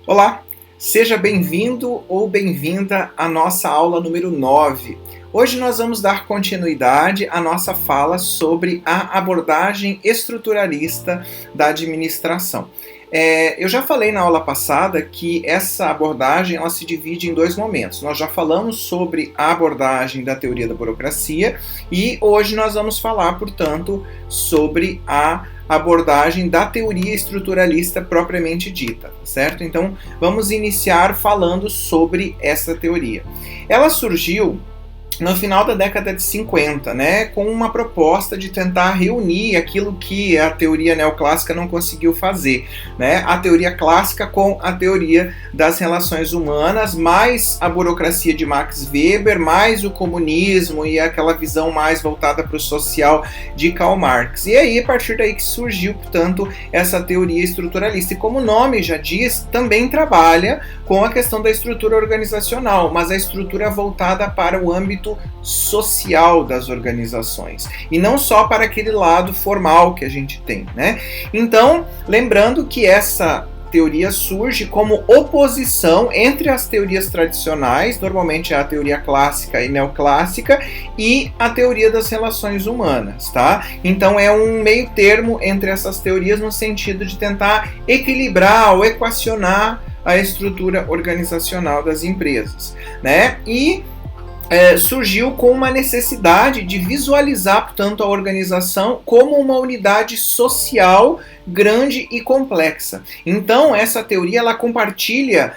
Olá, seja bem-vindo ou bem-vinda à nossa aula número 9. Hoje nós vamos dar continuidade à nossa fala sobre a abordagem estruturalista da administração. Eu já falei na aula passada que essa abordagem ela se divide em dois momentos. Nós já falamos sobre a abordagem da teoria da burocracia e hoje nós vamos falar, portanto, sobre a abordagem da teoria estruturalista propriamente dita, certo? Então, vamos iniciar falando sobre essa teoria. Ela surgiu no final da década de 50, com uma proposta de tentar reunir aquilo que a teoria neoclássica não conseguiu fazer, a teoria clássica com a teoria das relações humanas, mais a burocracia de Max Weber, mais o comunismo e aquela visão mais voltada para o social de Karl Marx. E aí, a partir daí que surgiu, portanto, essa teoria estruturalista. E como o nome já diz, também trabalha com a questão da estrutura organizacional, mas a estrutura voltada para o âmbito social das organizações e não só para aquele lado formal que a gente tem, Então, lembrando que essa teoria surge como oposição entre as teorias tradicionais, normalmente a teoria clássica e neoclássica, e a teoria das relações humanas, tá? Então é um meio termo entre essas teorias no sentido de tentar equilibrar ou equacionar a estrutura organizacional das empresas, E surgiu com uma necessidade de visualizar, portanto, a organização como uma unidade social grande e complexa. Então, essa teoria ela compartilha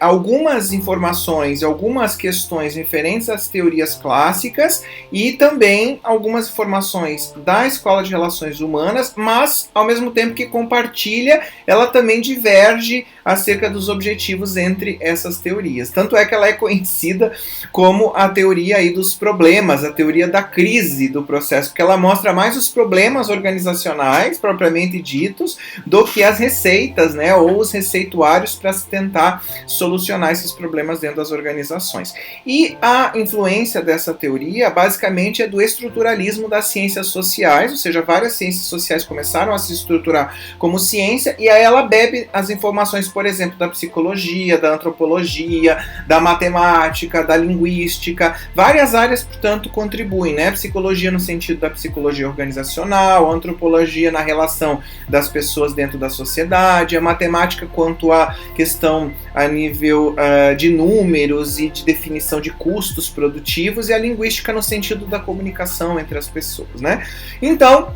algumas informações, algumas questões referentes às teorias clássicas e também algumas informações da Escola de Relações Humanas, mas, ao mesmo tempo que compartilha, ela também diverge acerca dos objetivos entre essas teorias. Tanto é que ela é conhecida como a teoria aí dos problemas, a teoria da crise do processo, porque ela mostra mais os problemas organizacionais, propriamente ditos, do que as receitas, ou os receituários para se tentar solucionar esses problemas dentro das organizações. E a influência dessa teoria, basicamente, é do estruturalismo das ciências sociais, ou seja, várias ciências sociais começaram a se estruturar como ciência, e aí ela bebe as informações, por exemplo, da psicologia, da antropologia, da matemática, da linguística, várias áreas, portanto, contribuem, Psicologia no sentido da psicologia organizacional, antropologia na relação das pessoas dentro da sociedade, a matemática quanto à questão a nível de números e de definição de custos produtivos, e a linguística no sentido da comunicação entre as pessoas, Então,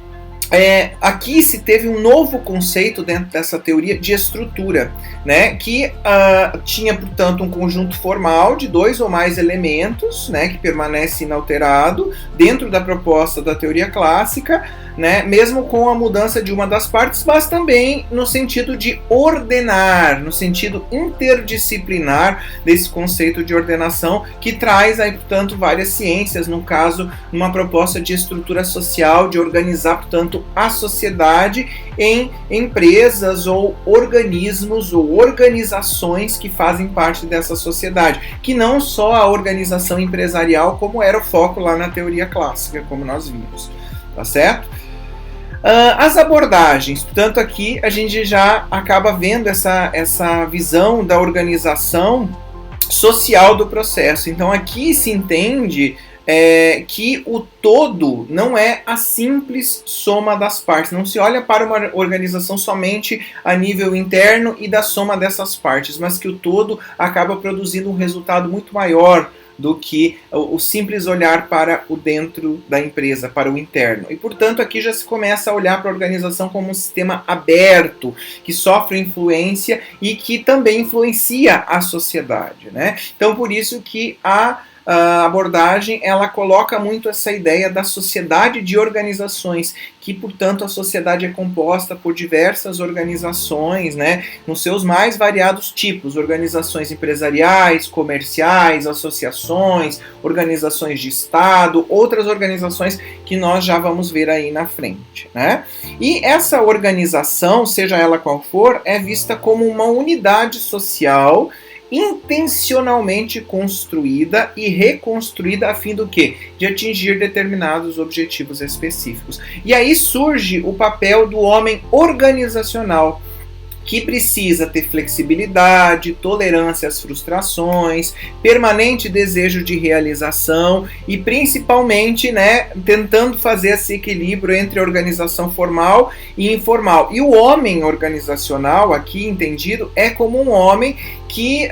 aqui se teve um novo conceito dentro dessa teoria de estrutura, que tinha, portanto, um conjunto formal de dois ou mais elementos, que permanece inalterado dentro da proposta da teoria clássica, mesmo com a mudança de uma das partes, mas também no sentido de ordenar, no sentido interdisciplinar desse conceito de ordenação, que traz aí, portanto, várias ciências, no caso, uma proposta de estrutura social, de organizar, portanto, a sociedade em empresas ou organismos ou organizações que fazem parte dessa sociedade, que não só a organização empresarial, como era o foco lá na teoria clássica, como nós vimos, tá certo? As abordagens, portanto, aqui a gente já acaba vendo essa visão da organização social do processo. Então, aqui se entende que o todo não é a simples soma das partes. Não se olha para uma organização somente a nível interno e da soma dessas partes, mas que o todo acaba produzindo um resultado muito maior do que o simples olhar para o dentro da empresa, para o interno. E, portanto, aqui já se começa a olhar para a organização como um sistema aberto, que sofre influência e que também influencia a sociedade, Então, por isso que a abordagem ela coloca muito essa ideia da sociedade de organizações, que, portanto, a sociedade é composta por diversas organizações, nos seus mais variados tipos, organizações empresariais, comerciais, associações, organizações de Estado, outras organizações que nós já vamos ver aí na frente, E essa organização, seja ela qual for, é vista como uma unidade social intencionalmente construída e reconstruída a fim do quê? De atingir determinados objetivos específicos. E aí surge o papel do homem organizacional, que precisa ter flexibilidade, tolerância às frustrações, permanente desejo de realização e principalmente, né, tentando fazer esse equilíbrio entre organização formal e informal. E o homem organizacional, aqui entendido, é como um homem que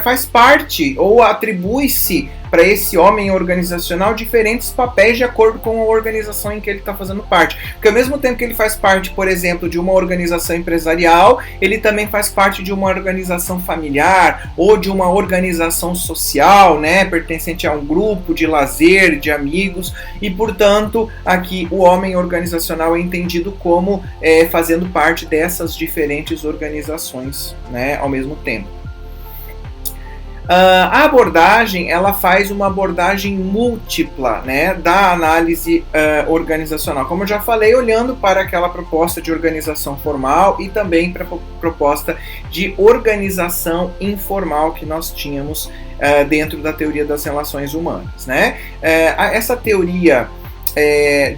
faz parte ou atribui-se para esse homem organizacional diferentes papéis de acordo com a organização em que ele está fazendo parte. Porque ao mesmo tempo que ele faz parte, por exemplo, de uma organização empresarial, ele também faz parte de uma organização familiar ou de uma organização social, né, pertencente a um grupo de lazer, de amigos, e portanto aqui o homem organizacional é entendido como fazendo parte dessas diferentes organizações, né, ao mesmo tempo. A abordagem, ela faz uma abordagem múltipla, né, da análise organizacional, como eu já falei, olhando para aquela proposta de organização formal e também para a proposta de organização informal que nós tínhamos dentro da teoria das relações humanas, né? Essa teoria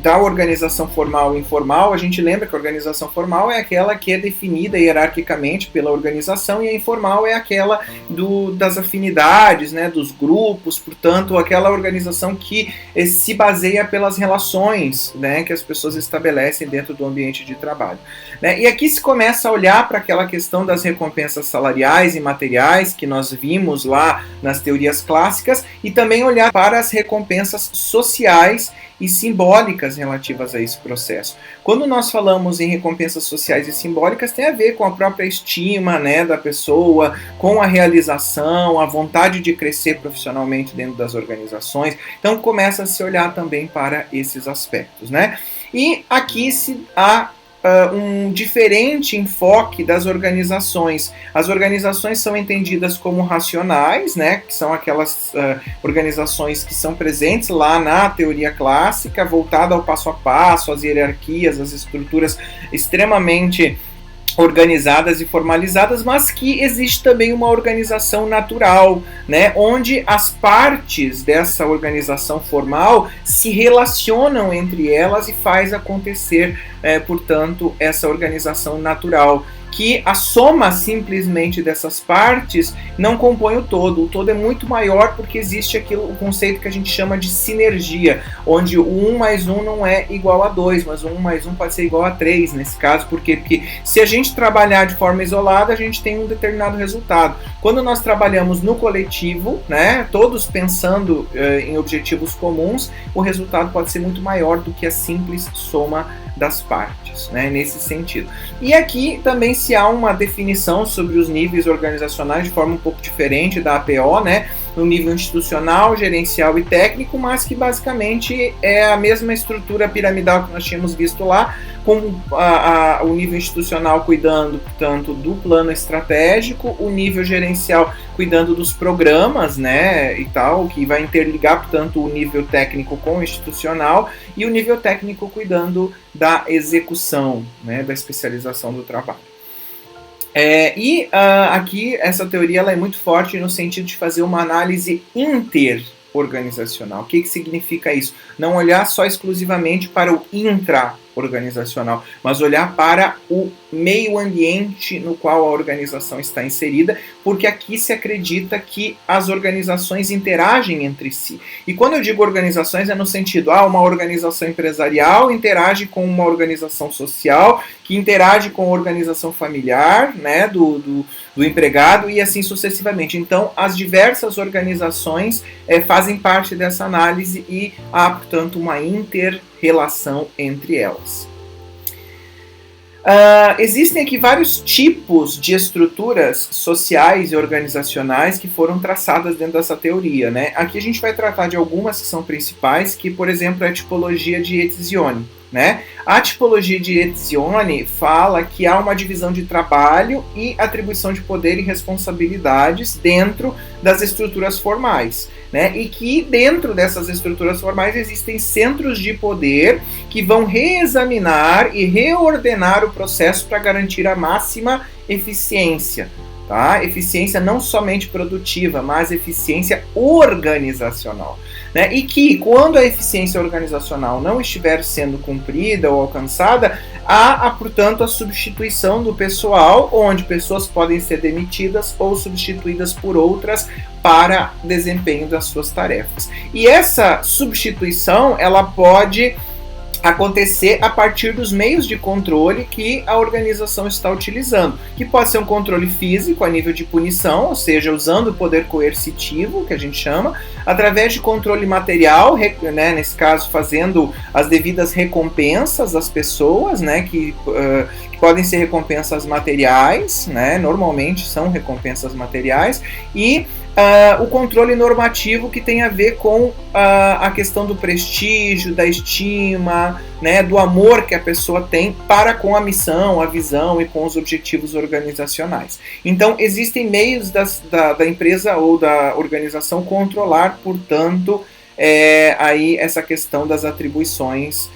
da organização formal e informal, a gente lembra que a organização formal é aquela que é definida hierarquicamente pela organização e a informal é aquela das afinidades, né, dos grupos, portanto, aquela organização que se baseia pelas relações, né, que as pessoas estabelecem dentro do ambiente de trabalho. Né? E aqui se começa a olhar para aquela questão das recompensas salariais e materiais que nós vimos lá nas teorias clássicas e também olhar para as recompensas sociais e simbólicas relativas a esse processo. Quando nós falamos em recompensas sociais e simbólicas, tem a ver com a própria estima, né, da pessoa, com a realização, a vontade de crescer profissionalmente dentro das organizações. Então começa a se olhar também para esses aspectos, né? E aqui há um diferente enfoque das organizações. As organizações são entendidas como racionais, né, que são aquelas organizações que são presentes lá na teoria clássica, voltada ao passo a passo, às hierarquias, às estruturas extremamente organizadas e formalizadas, mas que existe também uma organização natural, né, onde as partes dessa organização formal se relacionam entre elas e faz acontecer, portanto, essa organização natural, que a soma simplesmente dessas partes não compõe o todo é muito maior porque existe o conceito que a gente chama de sinergia, onde o 1 mais 1 não é igual a 2, mas o 1 mais 1 pode ser igual a 3 nesse caso, porque se a gente trabalhar de forma isolada, a gente tem um determinado resultado. Quando nós trabalhamos no coletivo, né, todos pensando em objetivos comuns, o resultado pode ser muito maior do que a simples soma das partes, né, nesse sentido. E aqui também se há uma definição sobre os níveis organizacionais de forma um pouco diferente da APO, né, no nível institucional, gerencial e técnico, mas que basicamente é a mesma estrutura piramidal que nós tínhamos visto lá, com o nível institucional cuidando, portanto, do plano estratégico, o nível gerencial cuidando dos programas, né, e tal, que vai interligar, portanto, o nível técnico com o institucional, e o nível técnico cuidando da execução, né, da especialização do trabalho. Aqui essa teoria ela é muito forte no sentido de fazer uma análise interorganizacional. O que significa isso? Não olhar só exclusivamente para o intra-organizacional, mas olhar para o meio ambiente no qual a organização está inserida, porque aqui se acredita que as organizações interagem entre si. E quando eu digo organizações é no sentido, uma organização empresarial interage com uma organização social, que interage com a organização familiar, né, do empregado e assim sucessivamente. Então, as diversas organizações fazem parte dessa análise e há, portanto, uma inter-relação entre elas. Existem aqui vários tipos de estruturas sociais e organizacionais que foram traçadas dentro dessa teoria, né? Aqui a gente vai tratar de algumas que são principais, que, por exemplo, é a tipologia de Etzioni, né? A tipologia de Etzioni fala que há uma divisão de trabalho e atribuição de poder e responsabilidades dentro das estruturas formais, né? E que dentro dessas estruturas formais existem centros de poder que vão reexaminar e reordenar o processo para garantir a máxima eficiência. tá? Eficiência não somente produtiva, mas eficiência organizacional, né? E que quando a eficiência organizacional não estiver sendo cumprida ou alcançada, há, portanto, a substituição do pessoal, onde pessoas podem ser demitidas ou substituídas por outras para desempenho das suas tarefas. E essa substituição, ela pode acontecer a partir dos meios de controle que a organização está utilizando, que pode ser um controle físico a nível de punição, ou seja, usando o poder coercitivo, que a gente chama, através de controle material, né, nesse caso fazendo as devidas recompensas às pessoas, né, que podem ser recompensas materiais, né, normalmente são recompensas materiais, e o controle normativo, que tem a ver com a questão do prestígio, da estima, né, do amor que a pessoa tem para com a missão, a visão e com os objetivos organizacionais. Então, existem meios da empresa ou da organização controlar, portanto, aí essa questão das atribuições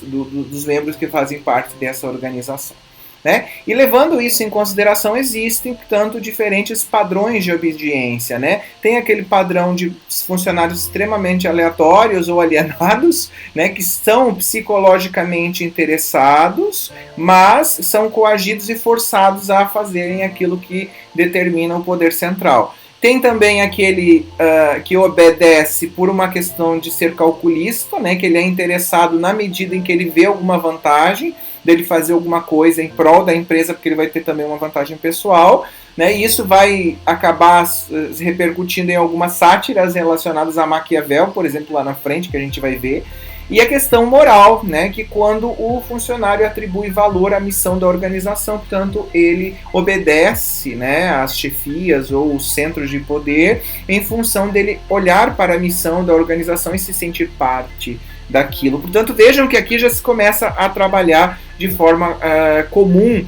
dos membros que fazem parte dessa organização. Né? E levando isso em consideração, existem, portanto, diferentes padrões de obediência. Né? Tem aquele padrão de funcionários extremamente aleatórios ou alienados, né, que são psicologicamente interessados, mas são coagidos e forçados a fazerem aquilo que determina o poder central. Tem também aquele que obedece por uma questão de ser calculista, né, que ele é interessado na medida em que ele vê alguma vantagem dele fazer alguma coisa em prol da empresa, porque ele vai ter também uma vantagem pessoal, né, e isso vai acabar se repercutindo em algumas sátiras relacionadas a Maquiavel, por exemplo, lá na frente, que a gente vai ver. E a questão moral, né, que quando o funcionário atribui valor à missão da organização, portanto, ele obedece, né, às chefias ou os centros de poder em função dele olhar para a missão da organização e se sentir parte daquilo. Portanto, vejam que aqui já se começa a trabalhar de forma comum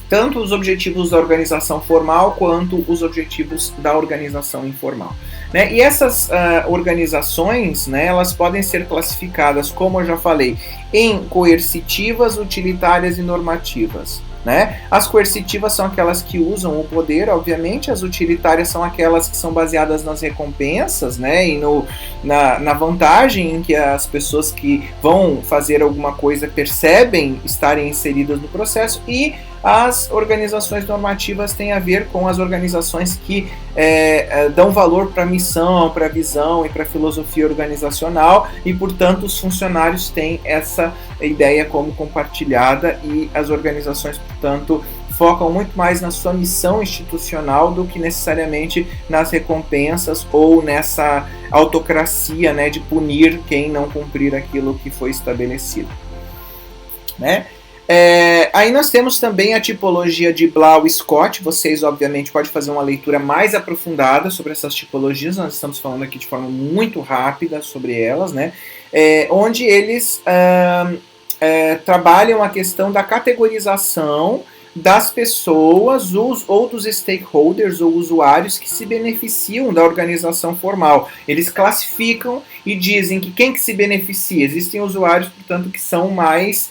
tanto os objetivos da organização formal quanto os objetivos da organização informal. Né? E essas organizações, né, elas podem ser classificadas, como eu já falei, em coercitivas, utilitárias e normativas. Né? As coercitivas são aquelas que usam o poder, obviamente. As utilitárias são aquelas que são baseadas nas recompensas, né? E na vantagem em que as pessoas que vão fazer alguma coisa percebem estarem inseridas no processo. E as organizações normativas têm a ver com as organizações que dão valor para a missão, para a visão e para a filosofia organizacional, e, portanto, os funcionários têm essa ideia como compartilhada, e as organizações, portanto, focam muito mais na sua missão institucional do que necessariamente nas recompensas ou nessa autocracia, né, de punir quem não cumprir aquilo que foi estabelecido. Né? Aí nós temos também a tipologia de Blau e Scott. Vocês, obviamente, podem fazer uma leitura mais aprofundada sobre essas tipologias. Nós estamos falando aqui de forma muito rápida sobre elas, né? Onde eles trabalham a questão da categorização das pessoas ou dos stakeholders ou usuários que se beneficiam da organização formal. Eles classificam e dizem que quem que se beneficia. Existem usuários, portanto, que são mais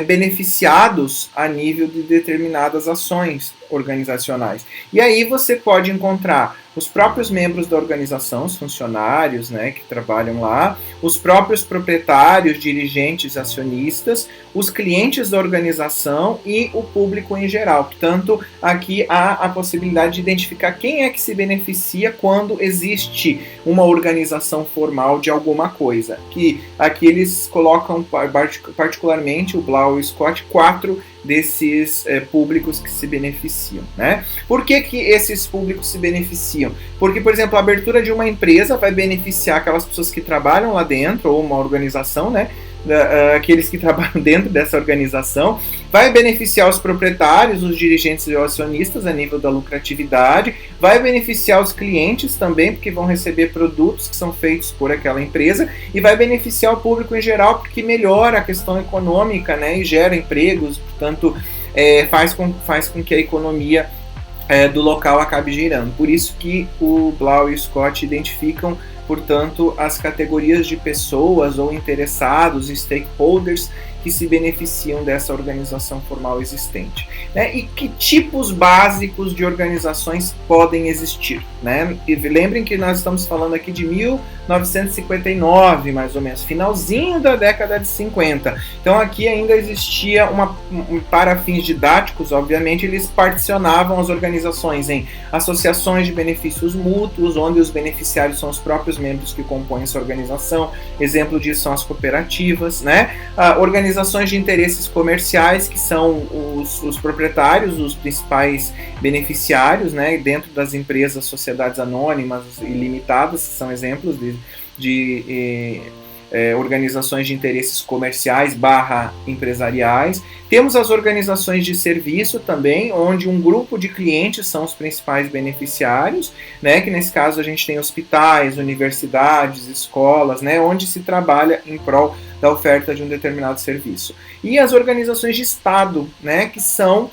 beneficiados a nível de determinadas ações organizacionais. E aí você pode encontrar os próprios membros da organização, os funcionários, né, que trabalham lá, os próprios proprietários, dirigentes, acionistas, os clientes da organização e o público em geral. Portanto, aqui há a possibilidade de identificar quem é que se beneficia quando existe uma organização formal de alguma coisa. Que aqui eles colocam particularmente, o Blau e o Scott, 4 desses públicos que se beneficiam. Né? Por que esses públicos se beneficiam? Porque, por exemplo, a abertura de uma empresa vai beneficiar aquelas pessoas que trabalham lá dentro, ou uma organização, né? Aqueles que trabalham dentro dessa organização, vai beneficiar os proprietários, os dirigentes e os acionistas a nível da lucratividade, vai beneficiar os clientes também, porque vão receber produtos que são feitos por aquela empresa, e vai beneficiar o público em geral, porque melhora a questão econômica, né, e gera empregos, portanto, faz com que a economia do local acabe girando. Por isso que o Blau e o Scott identificam, portanto, as categorias de pessoas ou interessados, stakeholders, que se beneficiam dessa organização formal existente, né? E que tipos básicos de organizações podem existir, né? E lembrem que nós estamos falando aqui de 1959, mais ou menos, finalzinho da década de 50. Então aqui ainda existia para fins didáticos, obviamente, eles particionavam as organizações em associações de benefícios mútuos, onde os beneficiários são os próprios membros que compõem essa organização. Exemplo disso são as cooperativas, né? Organizações de interesses comerciais, que são os proprietários, os principais beneficiários, né? Dentro das empresas, sociedades anônimas e limitadas, são exemplos de organizações de interesses comerciais / empresariais. Temos as organizações de serviço também, onde um grupo de clientes são os principais beneficiários, né, que nesse caso a gente tem hospitais, universidades, escolas, né, onde se trabalha em prol da oferta de um determinado serviço. E as organizações de Estado, né, que são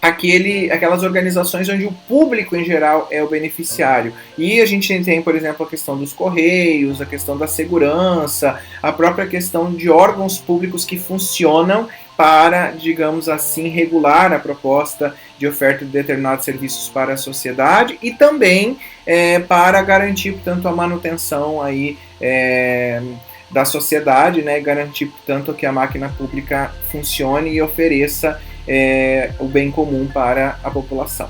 aquelas organizações onde o público em geral é o beneficiário. E a gente tem, por exemplo, a questão dos Correios, a questão da segurança, a própria questão de órgãos públicos que funcionam para, digamos assim, regular a proposta de oferta de determinados serviços para a sociedade e também para garantir, portanto, a manutenção aí, da sociedade, né, garantir, portanto, que a máquina pública funcione e ofereça o bem comum para a população.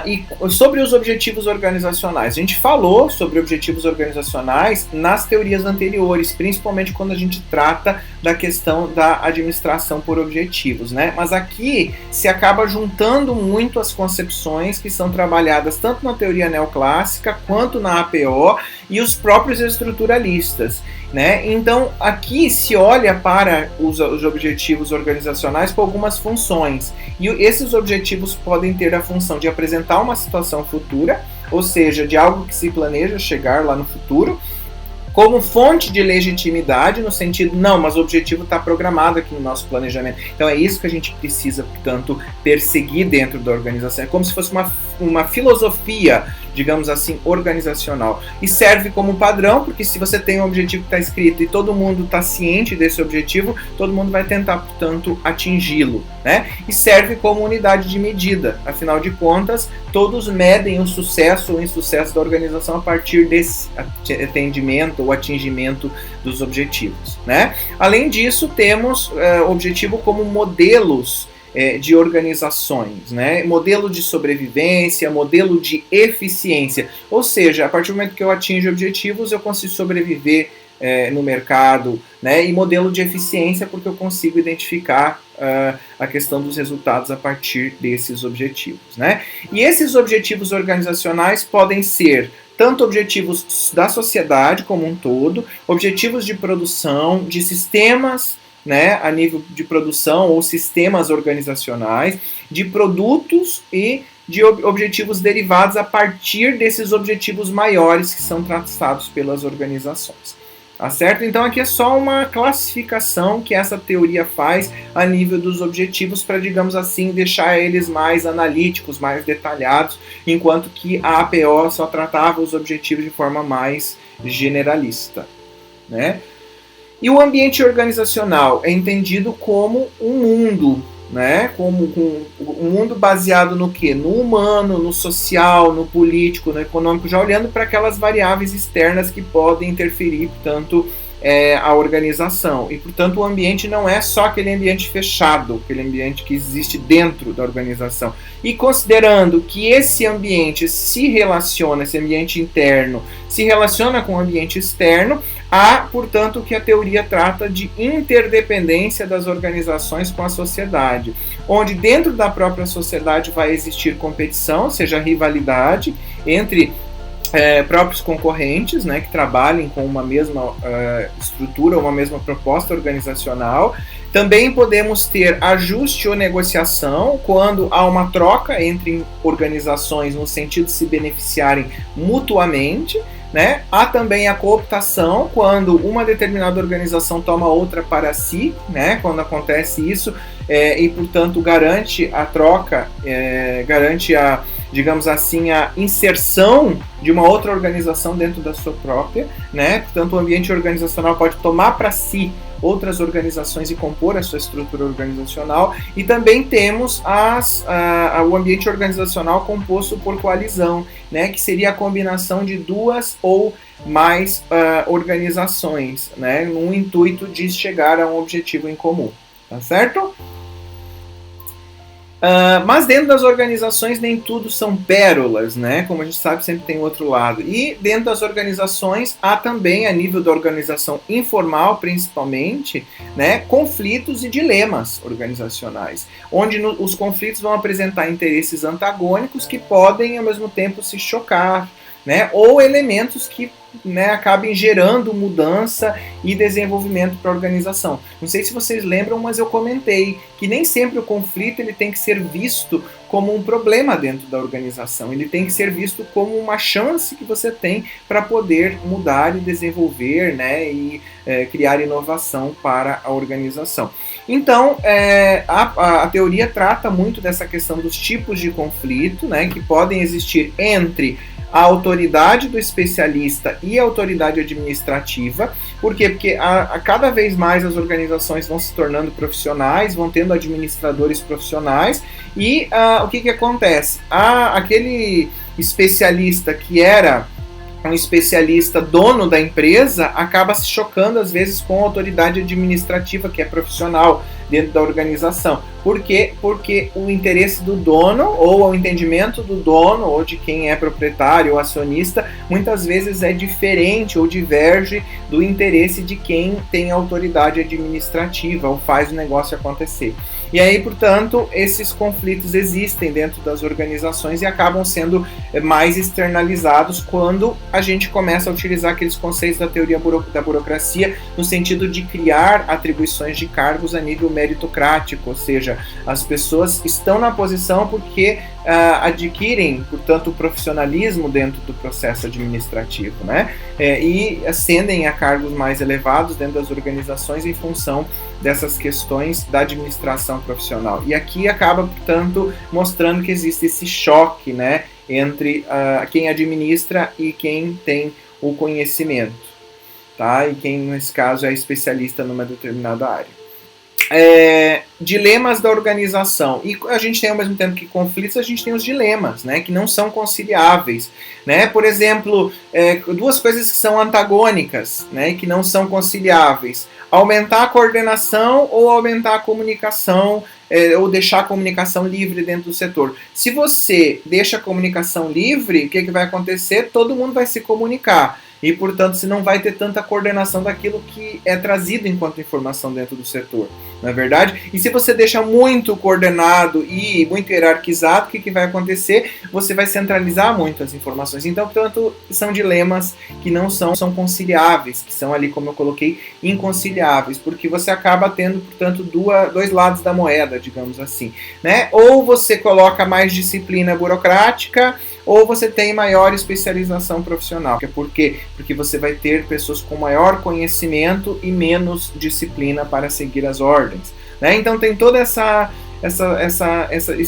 E sobre os objetivos organizacionais, a gente falou sobre objetivos organizacionais nas teorias anteriores, principalmente quando a gente trata da questão da administração por objetivos, né? Mas aqui se acaba juntando muito as concepções que são trabalhadas tanto na teoria neoclássica quanto na APO e os próprios estruturalistas, né? Então aqui se olha para os objetivos organizacionais por algumas funções, e esses objetivos podem ter a função de apresentar uma situação futura, ou seja, de algo que se planeja chegar lá no futuro, como fonte de legitimidade, no sentido, não, mas o objetivo está programado aqui no nosso planejamento. Então é isso que a gente precisa, portanto, perseguir dentro da organização. É como se fosse uma filosofia, digamos assim, organizacional. E serve como padrão, porque se você tem um objetivo que está escrito e todo mundo está ciente desse objetivo, todo mundo vai tentar, portanto, atingi-lo, né? E serve como unidade de medida. Afinal de contas, todos medem o sucesso ou insucesso da organização a partir desse atendimento ou atingimento dos objetivos, né? Além disso, temos o objetivo como modelos de organizações, né? Modelo de sobrevivência, modelo de eficiência, ou seja, a partir do momento que eu atingo objetivos, eu consigo sobreviver no mercado, né? E modelo de eficiência, porque eu consigo identificar a questão dos resultados a partir desses objetivos, né? E esses objetivos organizacionais podem ser tanto objetivos da sociedade como um todo, objetivos de produção, de sistemas, né, a nível de produção ou sistemas organizacionais, de produtos e de objetivos derivados a partir desses objetivos maiores que são traçados pelas organizações. Tá certo? Então aqui é só uma classificação que essa teoria faz a nível dos objetivos para, digamos assim, deixar eles mais analíticos, mais detalhados, enquanto que a APO só tratava os objetivos de forma mais generalista, né? E o ambiente organizacional é entendido como um mundo, né? Como um mundo baseado no quê? No humano, no social, no político, no econômico, já olhando para aquelas variáveis externas que podem interferir, portanto, a organização. E, portanto, o ambiente não é só aquele ambiente fechado, aquele ambiente que existe dentro da organização. E considerando que esse ambiente se relaciona, esse ambiente interno, se relaciona com o ambiente externo, há, portanto, o que a teoria trata de interdependência das organizações com a sociedade, onde dentro da própria sociedade vai existir competição, ou seja, rivalidade entre próprios concorrentes, né, que trabalhem com uma mesma estrutura, uma mesma proposta organizacional. Também podemos ter ajuste ou negociação quando há uma troca entre organizações no sentido de se beneficiarem mutuamente, né? Há também a cooptação, quando uma determinada organização toma outra para si, né? Quando acontece isso, e portanto garante a troca, garante a, digamos assim, a inserção de uma outra organização dentro da sua própria, né? Portanto, o ambiente organizacional pode tomar para si outras organizações e compor a sua estrutura organizacional. E também temos o ambiente organizacional composto por coalizão, né, que seria a combinação de duas ou mais organizações, né, no intuito de chegar a um objetivo em comum, tá certo? Mas dentro das organizações nem tudo são pérolas, né? Como a gente sabe, sempre tem outro lado. E dentro das organizações há também, a nível da organização informal principalmente, né, conflitos e dilemas organizacionais, onde os conflitos vão apresentar interesses antagônicos que podem ao mesmo tempo se chocar, né, ou elementos que, né, acabem gerando mudança e desenvolvimento para a organização. Não sei se vocês lembram, mas eu comentei que nem sempre o conflito ele tem que ser visto como um problema dentro da organização. Ele tem que ser visto como uma chance que você tem para poder mudar e desenvolver, né, e criar inovação para a organização. Então, a teoria trata muito dessa questão dos tipos de conflito, né, que podem existir entre a autoridade do especialista e a autoridade administrativa. Por quê? Porque a cada vez mais as organizações vão se tornando profissionais, vão tendo administradores profissionais, e o que acontece? Aquele especialista que era um especialista dono da empresa acaba se chocando às vezes com a autoridade administrativa, que é profissional dentro da organização. Por quê? Porque o interesse do dono, ou o entendimento do dono, ou de quem é proprietário ou acionista, muitas vezes é diferente ou diverge do interesse de quem tem autoridade administrativa ou faz o negócio acontecer. E aí, portanto, esses conflitos existem dentro das organizações e acabam sendo mais externalizados quando a gente começa a utilizar aqueles conceitos da teoria da burocracia no sentido de criar atribuições de cargos a nível meritocrático, ou seja, as pessoas estão na posição porque adquirem, portanto, o profissionalismo dentro do processo administrativo, né? E ascendem a cargos mais elevados dentro das organizações em função dessas questões da administração profissional. E aqui acaba, portanto, mostrando que existe esse choque, né, entre quem administra e quem tem o conhecimento, tá? E quem, nesse caso, é especialista numa determinada área. Dilemas da organização. E a gente tem, ao mesmo tempo que conflitos, a gente tem os dilemas, né, que não são conciliáveis, né? Por exemplo, duas coisas que são antagônicas, né, que não são conciliáveis: aumentar a coordenação ou aumentar a comunicação, ou deixar a comunicação livre dentro do setor. Se você deixa a comunicação livre, o que vai acontecer? Todo mundo vai se comunicar. E, portanto, você não vai ter tanta coordenação daquilo que é trazido enquanto informação dentro do setor, não é verdade? E se você deixa muito coordenado e muito hierarquizado, o que vai acontecer? Você vai centralizar muito as informações. Então, portanto, são dilemas que não são conciliáveis, que são ali, como eu coloquei, inconciliáveis, porque você acaba tendo, portanto, dois lados da moeda, digamos assim, né? Ou você coloca mais disciplina burocrática, ou você tem maior especialização profissional. Por quê? Porque você vai ter pessoas com maior conhecimento e menos disciplina para seguir as ordens, né? Então tem toda esse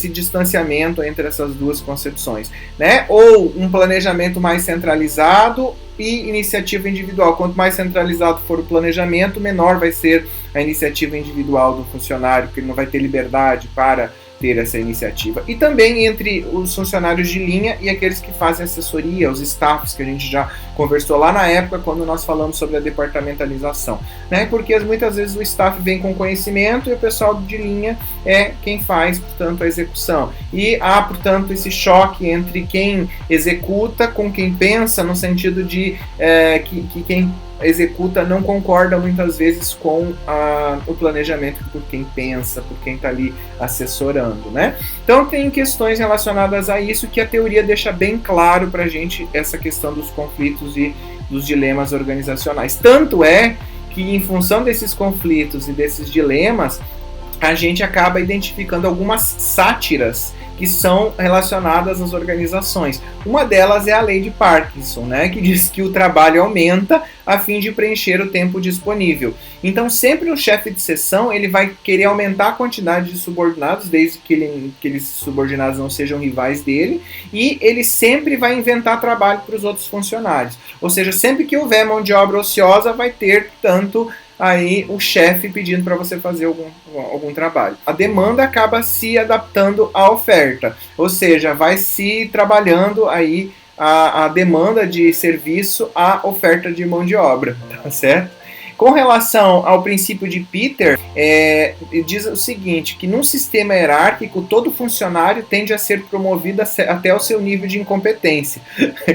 distanciamento entre essas duas concepções, né? Ou um planejamento mais centralizado e iniciativa individual. Quanto mais centralizado for o planejamento, menor vai ser a iniciativa individual do funcionário, porque ele não vai ter liberdade para ter essa iniciativa. E também entre os funcionários de linha e aqueles que fazem assessoria, os staffs, que a gente já conversou lá na época quando nós falamos sobre a departamentalização, né? Porque muitas vezes o staff vem com conhecimento e o pessoal de linha é quem faz, portanto, a execução. E há, portanto, esse choque entre quem executa com quem pensa, no sentido de que quem executa não concorda muitas vezes com o planejamento por quem pensa, por quem está ali assessorando, né? Então tem questões relacionadas a isso que a teoria deixa bem claro para a gente, essa questão dos conflitos e dos dilemas organizacionais. Tanto é que, em função desses conflitos e desses dilemas, a gente acaba identificando algumas sátiras que são relacionadas às organizações. Uma delas é a lei de Parkinson, né, que diz que o trabalho aumenta a fim de preencher o tempo disponível. Então, sempre o chefe de seção ele vai querer aumentar a quantidade de subordinados, desde que aqueles subordinados não sejam rivais dele, e ele sempre vai inventar trabalho para os outros funcionários. Ou seja, sempre que houver mão de obra ociosa, vai ter, tanto aí o chefe pedindo para você fazer algum trabalho. A demanda acaba se adaptando à oferta, ou seja, vai se trabalhando aí a demanda de serviço à oferta de mão de obra, tá certo? Com relação ao princípio de Peter, diz o seguinte, que num sistema hierárquico, todo funcionário tende a ser promovido até o seu nível de incompetência,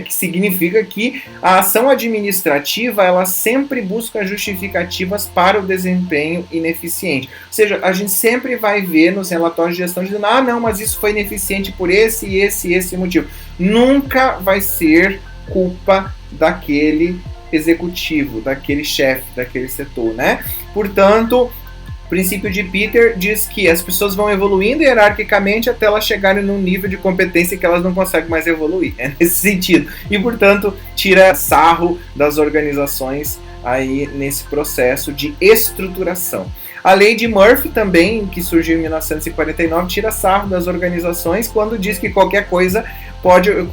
que significa que a ação administrativa ela sempre busca justificativas para o desempenho ineficiente. Ou seja, a gente sempre vai ver nos relatórios de gestão dizendo, não, mas isso foi ineficiente por esse motivo. Nunca vai ser culpa daquele executivo, daquele chefe, daquele setor, né? Portanto, o princípio de Peter diz que as pessoas vão evoluindo hierarquicamente até elas chegarem num nível de competência que elas não conseguem mais evoluir, nesse sentido. E, portanto, tira sarro das organizações aí nesse processo de estruturação. A lei de Murphy também, que surgiu em 1949, tira sarro das organizações quando diz que qualquer coisa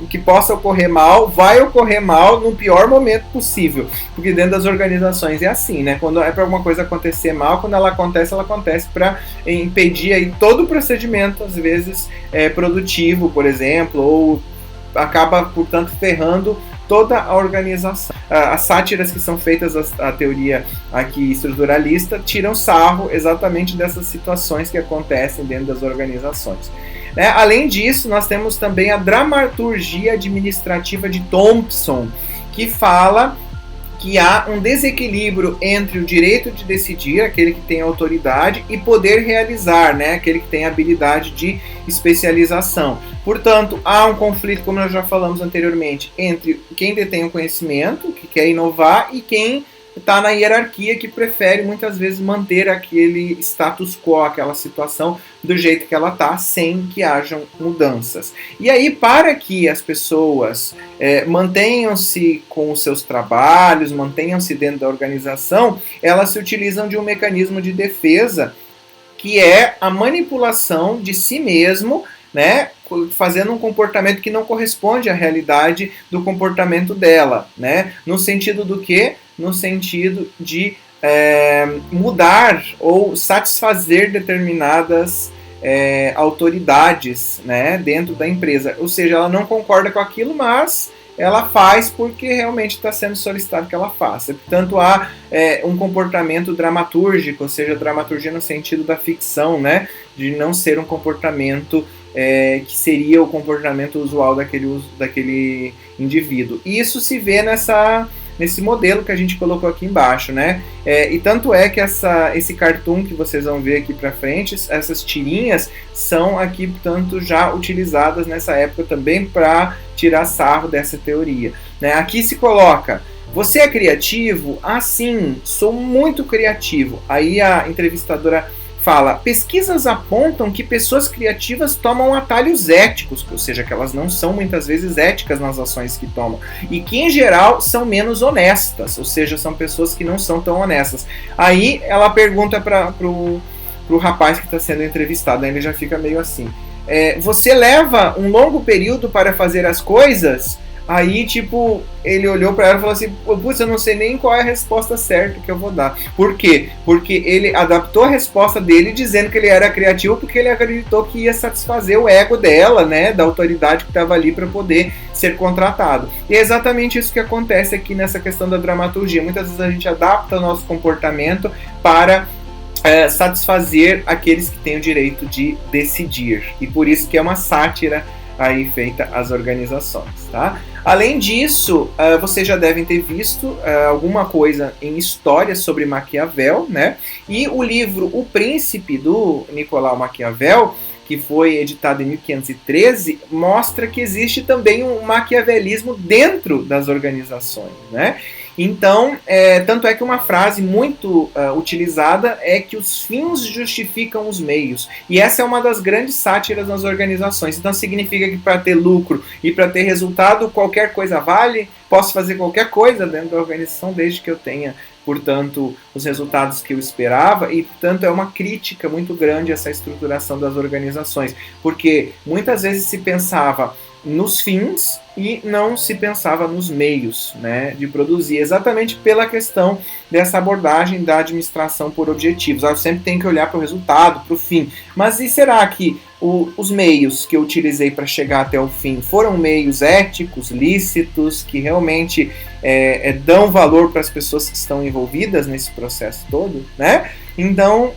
que possa ocorrer mal, vai ocorrer mal no pior momento possível. Porque dentro das organizações é assim, né? Quando é para alguma coisa acontecer mal, quando ela acontece para impedir aí todo o procedimento, às vezes produtivo, por exemplo, ou acaba, portanto, ferrando toda a organização. As sátiras que são feitas à teoria aqui estruturalista tiram sarro exatamente dessas situações que acontecem dentro das organizações. Além disso, nós temos também a dramaturgia administrativa de Thompson, que fala que há um desequilíbrio entre o direito de decidir, aquele que tem autoridade, e poder realizar, né, aquele que tem habilidade de especialização. Portanto, há um conflito, como nós já falamos anteriormente, entre quem detém o conhecimento, que quer inovar, e quem está na hierarquia, que prefere muitas vezes manter aquele status quo, aquela situação do jeito que ela está, sem que hajam mudanças. E aí, para que as pessoas mantenham-se com os seus trabalhos, mantenham-se dentro da organização, elas se utilizam de um mecanismo de defesa, que é a manipulação de si mesmo, né, fazendo um comportamento que não corresponde à realidade do comportamento dela, né? No sentido do quê? No sentido de mudar ou satisfazer determinadas autoridades, né, dentro da empresa. Ou seja, ela não concorda com aquilo, mas ela faz porque realmente está sendo solicitado que ela faça. Portanto, há um comportamento dramatúrgico, ou seja, dramaturgia no sentido da ficção, né, de não ser um comportamento que seria o comportamento usual daquele indivíduo. E isso se vê nesse modelo que a gente colocou aqui embaixo, né? E tanto é que esse cartoon que vocês vão ver aqui para frente, essas tirinhas, são aqui, portanto, já utilizadas nessa época também para tirar sarro dessa teoria, né? Aqui se coloca: você é criativo? Ah, sim, sou muito criativo. Aí a entrevistadora fala: pesquisas apontam que pessoas criativas tomam atalhos éticos, ou seja, que elas não são muitas vezes éticas nas ações que tomam, e que em geral são menos honestas, ou seja, são pessoas que não são tão honestas. Aí ela pergunta pro rapaz que está sendo entrevistado, aí ele já fica meio assim: você leva um longo período para fazer as coisas? Aí, tipo, ele olhou para ela e falou assim: putz, eu não sei nem qual é a resposta certa que eu vou dar. Por quê? Porque ele adaptou a resposta dele dizendo que ele era criativo porque ele acreditou que ia satisfazer o ego dela, né, da autoridade que estava ali para poder ser contratado. E é exatamente isso que acontece aqui nessa questão da dramaturgia. Muitas vezes a gente adapta o nosso comportamento para satisfazer aqueles que têm o direito de decidir. E por isso que é uma sátira aí feita às organizações, tá? Além disso, vocês já devem ter visto alguma coisa em história sobre Maquiavel, né? E o livro O Príncipe, do Nicolau Maquiavel, que foi editado em 1513, mostra que existe também um maquiavelismo dentro das organizações, né? Então, tanto é que uma frase muito utilizada é que os fins justificam os meios. E essa é uma das grandes sátiras nas organizações. Então significa que para ter lucro e para ter resultado, qualquer coisa vale, posso fazer qualquer coisa dentro da organização desde que eu tenha, portanto, os resultados que eu esperava. E, portanto, é uma crítica muito grande essa estruturação das organizações. Porque muitas vezes se pensava: nos fins e não se pensava nos meios, né, de produzir, exatamente pela questão dessa abordagem da administração por objetivos. Eu sempre tenho que olhar para o resultado, para o fim. Mas e será que os meios que eu utilizei para chegar até o fim foram meios éticos, lícitos, que realmente dão valor para as pessoas que estão envolvidas nesse processo todo, né? Então,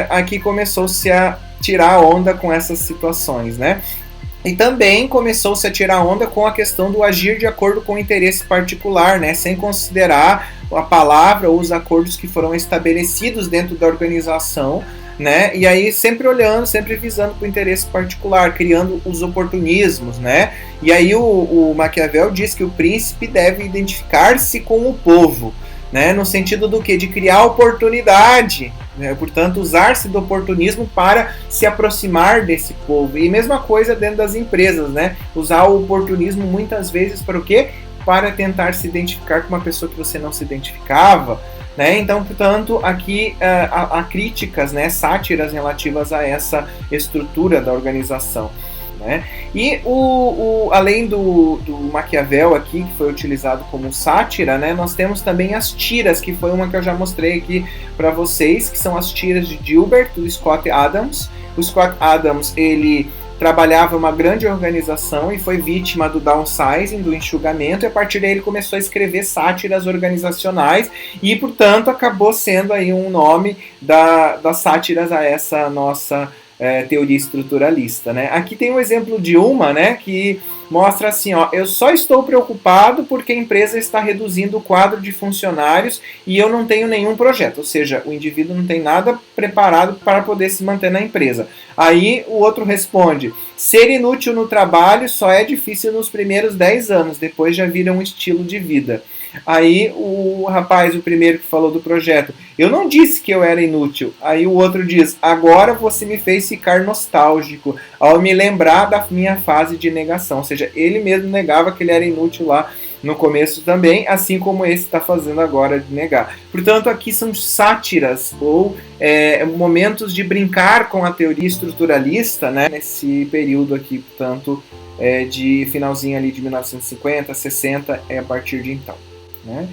aqui começou-se a tirar onda com essas situações, né? E também começou-se a tirar onda com a questão do agir de acordo com o interesse particular, né? Sem considerar a palavra ou os acordos que foram estabelecidos dentro da organização, né? E aí sempre olhando, sempre visando para o interesse particular, criando os oportunismos, né? E aí o Maquiavel diz que o príncipe deve identificar-se com o povo, né? No sentido do quê? De criar oportunidade, né? Portanto, usar-se do oportunismo para se aproximar desse povo. E mesma coisa dentro das empresas, né? Usar o oportunismo muitas vezes para o quê? Para tentar se identificar com uma pessoa que você não se identificava, né? Então, portanto, aqui há críticas, né? Sátiras relativas a essa estrutura da organização. Né? E além do Maquiavel aqui, que foi utilizado como sátira, né, nós temos também as tiras, que foi uma que eu já mostrei aqui para vocês, que são as tiras de Dilbert, do Scott Adams. O Scott Adams, ele trabalhava uma grande organização e foi vítima do downsizing, do enxugamento, e a partir daí ele começou a escrever sátiras organizacionais e, portanto, acabou sendo aí um nome das sátiras a essa nossa teoria estruturalista, né? Aqui tem um exemplo de uma, né, que mostra assim, ó, eu só estou preocupado porque a empresa está reduzindo o quadro de funcionários e eu não tenho nenhum projeto, ou seja, o indivíduo não tem nada preparado para poder se manter na empresa. Aí o outro responde, ser inútil no trabalho só é difícil nos primeiros 10 anos, depois já vira um estilo de vida. Aí o rapaz, o primeiro que falou do projeto, eu não disse que eu era inútil. Aí o outro diz, agora você me fez ficar nostálgico ao me lembrar da minha fase de negação. Ou seja, ele mesmo negava que ele era inútil lá no começo também, assim como esse está fazendo agora de negar. Portanto, aqui são sátiras ou momentos de brincar com a teoria estruturalista, né, nesse período aqui, portanto, de finalzinho ali de 1950, 60, a partir de então. Né?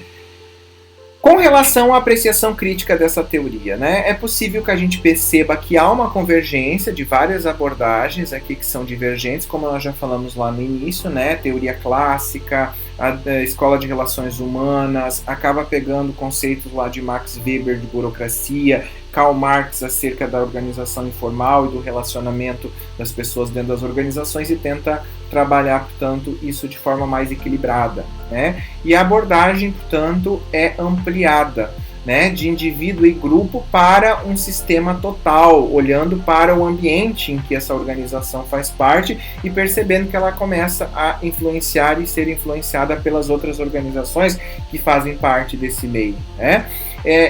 Com relação à apreciação crítica dessa teoria, né, é possível que a gente perceba que há uma convergência de várias abordagens aqui que são divergentes, como nós já falamos lá no início, né, teoria clássica, a escola de relações humanas, acaba pegando conceitos lá de Max Weber de burocracia, Karl Marx acerca da organização informal e do relacionamento das pessoas dentro das organizações e tenta trabalhar, portanto, isso de forma mais equilibrada, né? E a abordagem, portanto, é ampliada, né, de indivíduo e grupo para um sistema total, olhando para o ambiente em que essa organização faz parte e percebendo que ela começa a influenciar e ser influenciada pelas outras organizações que fazem parte desse meio, né?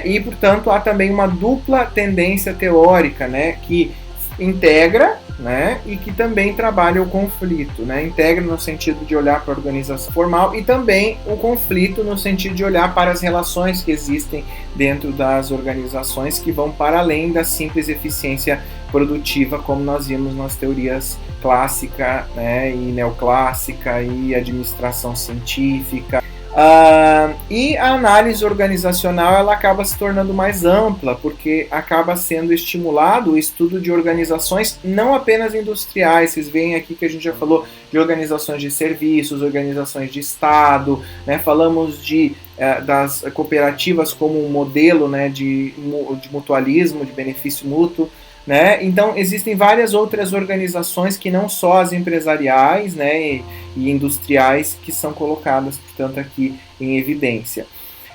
E, portanto, há também uma dupla tendência teórica, né, que integra, né, e que também trabalha o conflito, né, integra no sentido de olhar para a organização formal e também o conflito no sentido de olhar para as relações que existem dentro das organizações que vão para além da simples eficiência produtiva, como nós vimos nas teorias clássica, né, e neoclássica e administração científica. E a análise organizacional ela acaba se tornando mais ampla, porque acaba sendo estimulado o estudo de organizações não apenas industriais. Vocês veem aqui que a gente já falou de organizações de serviços, organizações de Estado, né? Falamos das cooperativas como um modelo, né, de mutualismo, de benefício mútuo. Né? Então, existem várias outras organizações que não só as empresariais, né, e industriais que são colocadas, portanto, aqui em evidência.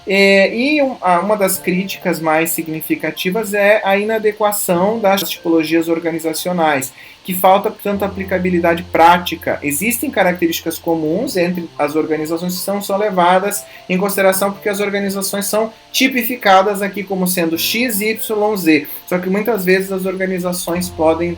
E uma das críticas mais significativas é a inadequação das tipologias organizacionais, que falta, portanto, aplicabilidade prática. Existem características comuns entre as organizações que são levadas em consideração porque as organizações são tipificadas aqui como sendo X, Y, Z. Só que muitas vezes as organizações podem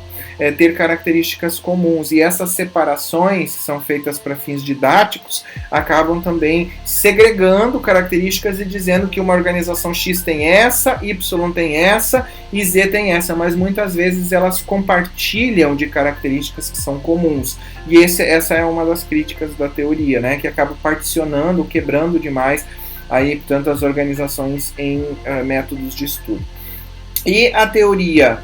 ter características comuns, e essas separações, que são feitas para fins didáticos, acabam também segregando características e dizendo que uma organização X tem essa, Y tem essa e Z tem essa, mas muitas vezes elas compartilham de características que são comuns. E essa é uma das críticas da teoria, né, que acaba particionando, quebrando demais aí tantas organizações em métodos de estudo. E a teoria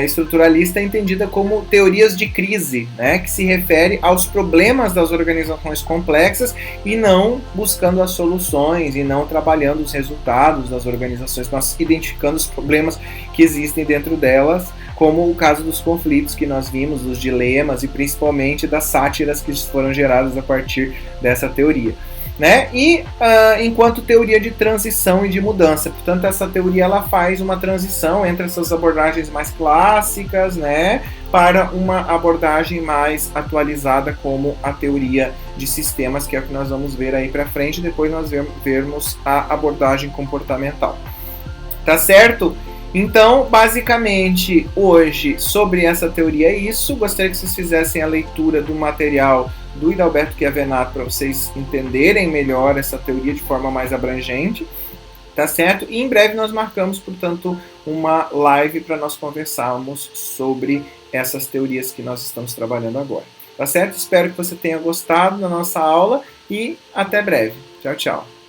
estruturalista é entendida como teorias de crise, né, que se refere aos problemas das organizações complexas e não buscando as soluções e não trabalhando os resultados das organizações, mas identificando os problemas que existem dentro delas, como o caso dos conflitos que nós vimos, dos dilemas e principalmente das sátiras que foram geradas a partir dessa teoria. Né? E enquanto teoria de transição e de mudança, portanto essa teoria ela faz uma transição entre essas abordagens mais clássicas, né, para uma abordagem mais atualizada como a teoria de sistemas, que é o que nós vamos ver aí para frente, depois nós vermos a abordagem comportamental. Tá certo? Então, basicamente, hoje, sobre essa teoria é isso. Gostaria que vocês fizessem a leitura do material do Hidalberto Chiavenato para vocês entenderem melhor essa teoria de forma mais abrangente, tá certo? E em breve nós marcamos, portanto, uma live para nós conversarmos sobre essas teorias que nós estamos trabalhando agora, tá certo? Espero que você tenha gostado da nossa aula e até breve. Tchau, tchau.